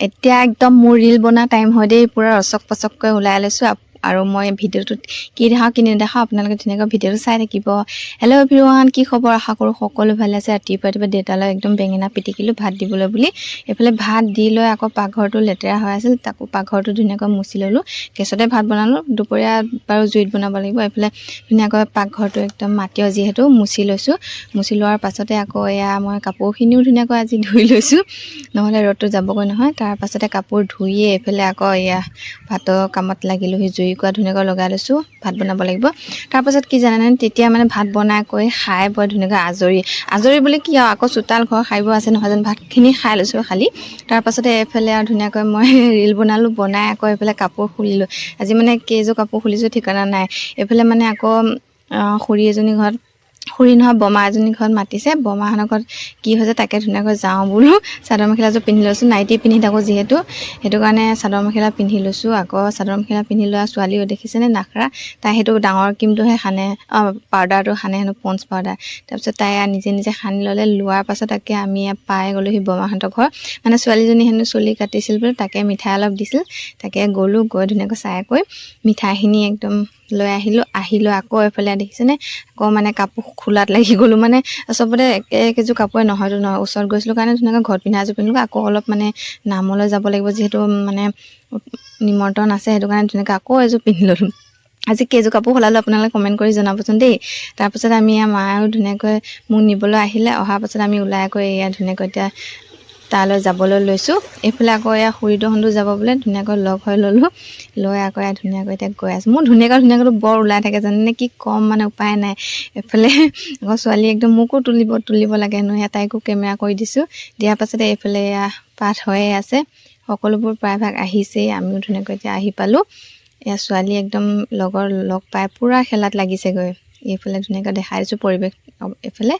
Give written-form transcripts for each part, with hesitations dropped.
এতিয়া একদম মোৰ ৰিল বনা টাইম হয় দেই পুৰা ৰচক পচককৈ ওলাই লৈছোঁ আৰু মই ভিডিঅ'টোত কি দেখাওঁ কি নেদেখাওঁ আপোনালোকে ধুনীয়াকৈ ভিডিঅ'টো চাই থাকিব। হেল্ল' এভৰিৱান, কি খবৰ? আশা কৰোঁ সকলো ভালে আছে। ৰাতিপুৱা দেউতালৈ একদম বেঙেনা পিটিকিলোঁ ভাত দিবলৈ বুলি। এইফালে ভাত দি লৈ আকৌ পাকঘৰটো লেতেৰা হৈ আছিল, তাকো পাকঘৰটো ধুনীয়াকৈ মুচি ল'লোঁ। গেছতে ভাত বনালোঁ, দুপৰীয়া বাৰু জুইত বনাব লাগিব। এইফালে ধুনীয়াকৈ পাকঘৰটো একদম মাটিও যিহেতু মুচি লৈছোঁ। মুচি লোৱাৰ পাছতে আকৌ এয়া মই কাপোৰখিনিও ধুনীয়াকৈ আজি ধুই লৈছোঁ, নহ'লে ৰ'দটো যাবগৈ নহয়। তাৰ পাছতে কাপোৰ ধুইয়ে এইফালে আকৌ এয়া ভাতৰ কামত লাগিলোঁ। জুইকুৰা ধুনীয়াকৈ লগাই লৈছোঁ, ভাত বনাব লাগিব। তাৰপাছত কি জানেনে, তেতিয়া মানে ভাত বনাই কৰি খাই বৰ ধুনীয়াকৈ আজৰি বুলি কি আৰু আকৌ চোতাল ঘৰ সাৰিব আছে নহয় জানো। ভাতখিনি খাই লৈছোঁ খালি। তাৰপাছতে এইফালে আৰু ধুনীয়াকৈ মই ৰিল বনালোঁ, বনাই আকৌ এইফালে কাপোৰ খুলিলোঁ। আজি মানে কেইযোৰ কাপোৰ খুলিছোঁ ঠিকনা নাই। এইফালে মানে আকৌ খুৰী এজনী ঘৰত, খুৰী নহয় বমা এজনী ঘৰত মাতিছে। বমাহঁতৰ ঘৰত কি হৈছে তাকে ধুনীয়াকৈ যাওঁ বোলো। চাদৰ মেখেলাযোৰ পিন্ধি লৈছোঁ, নাইটি পিন্ধি থাকোঁ যিহেতু, সেইটো কাৰণে চাদৰ মেখেলা পিন্ধি লৈছোঁ। আকৌ চাদৰ মেখেলা পিন্ধি লোৱা ছোৱালীও দেখিছেনে নাখৰা, তাই সেইটো ডাঙৰ ক্ৰীমটোহে সানে, পাউডাৰটো সানে হেনো, পঞ্চ পাউডাৰ। তাৰপিছত তাই নিজে নিজে সানি ল'লে। লোৱাৰ পাছত তাকে আমি পাই গ'লোহি বমাহঁতৰ ঘৰ। মানে ছোৱালীজনী হেনো চুলি কাটিছিল বোলে, তাকে মিঠাই অলপ দিছিল। তাকে গ'লোঁ, গৈ ধুনীয়াকৈ চাই কৰি মিঠাইখিনি একদম লৈ আহিলোঁ। আকৌ এইফালে দেখিছেনে, আকৌ মানে কাপোৰ খোলাত লাগি গ'লোঁ। মানে চবতে একেযোৰ কাপোৰে নহয়তো নহয়, ওচৰত গৈছিলোঁ কাৰণে ধুনীয়াকৈ ঘৰত পিন্ধা এযোৰ পিন্ধিলোঁ। আকৌ অলপ মানে নামলৈ যাব লাগিব যিহেতু, মানে নিমন্ত্ৰণ আছে, সেইটো কাৰণে ধুনীয়াকৈ আকৌ এযোৰ পিন্ধি ল'লোঁ। আজি কেইযোৰ কাপোৰ সলালোঁ আপোনালোকে কমেণ্ট কৰি জনাবচোন দেই। তাৰপাছত আমি মায়েও ধুনীয়াকৈ মোক নিবলৈ আহিলে। অহাৰ পাছত আমি ওলাই গৈ এয়া ধুনীয়াকৈ এতিয়া তালৈ যাবলৈ লৈছোঁ। এইফালে আকৌ এয়া খুৰীদেউহঁতো যাব বোলে, ধুনীয়াকৈ লগ হৈ ল'লোঁ। লৈ আকৌ এয়া ধুনীয়াকৈ এতিয়া গৈ আছোঁ। মোৰ ধুনীয়াকৈ বৰ ওলাই থাকে জানেনে, কি ক'ম মানে উপায় নাই। এইফালে আকৌ ছোৱালী একদম মোকো তুলিব লাগে হেনো, তাইকো কেমেৰা কৰি দিছোঁ। দিয়াৰ পাছতে এইফালে এয়া পাঠ হৈয়ে আছে, সকলোবোৰ প্ৰায়ভাগ আহিছেই। আমিও ধুনীয়াকৈ এতিয়া আহি পালোঁ। এয়া ছোৱালী একদম লগ পাই পূৰা খেলাত লাগিছেগৈ। এইফালে ধুনীয়াকৈ দেখাই দিছোঁ পৰিৱেশ। এইফালে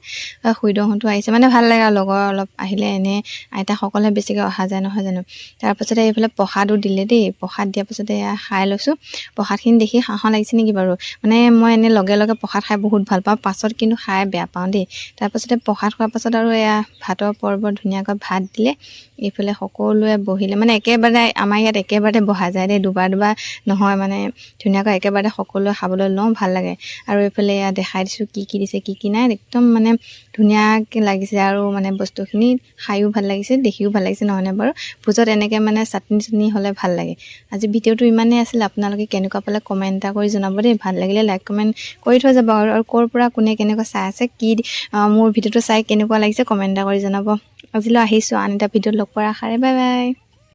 খুৰীদেউহঁতো আহিছে, মানে ভাল লাগে আৰু লগৰ অলপ আহিলে। এনেই আইতাসকলে বেছিকৈ অহা যায় নহয় জানো। তাৰপাছতে এইফালে প্ৰসাদো দিলে দেই। প্ৰসাদ দিয়াৰ পাছতে এয়া খাই লৈছোঁ। প্ৰসাদখিনি দেখি খাওঁ লাগিছে নেকি বাৰু, মানে মই এনেই লগে প্ৰসাদ খাই বহুত ভাল পাওঁ, পাছত কিন্তু খাই বেয়া পাওঁ দেই। তাৰপাছতে প্ৰসাদ খোৱাৰ পাছত আৰু এয়া ভাতৰ পৰ্বত ধুনীয়াকৈ ভাত দিলে। এইফালে সকলোৱে বহিলে, মানে একেবাৰে আমাৰ ইয়াত একেবাৰতে বহা যায় দেই, দুবাৰ নহয়, মানে ধুনীয়াকৈ একেবাৰে সকলোৱে খাবলৈ লওঁ, ভাল লাগে। আৰু এইফালে এয়া দেখাই দিছোঁ কি দিছে কি নাই, একদম মানে ধুনীয়াকৈ লাগিছে। আৰু মানে বস্তুখিনি খায়ো ভাল লাগিছে, দেখিও ভাল লাগিছে, নহয়নে বাৰু। ভোজত এনেকৈ মানে চাটনি হ'লে ভাল লাগে। আজি ভিডিঅ'টো ইমানেই আছিল। আপোনালোকে কেনেকুৱা পালে কমেণ্ট এটা কৰি জনাব দেই। ভাল লাগিলে লাইক কমেণ্ট কৰি থৈ যাব। আৰু ক'ৰ পৰা কোনে কেনেকুৱা চাই আছে, মোৰ ভিডিঅ'টো চাই কেনেকুৱা লাগিছে কমেণ্ট এটা কৰি জনাব। আজিলৈ আহিছোঁ, আন এটা ভিডিঅ'ত লগ পোৱাৰ আশাৰে। Bye bye.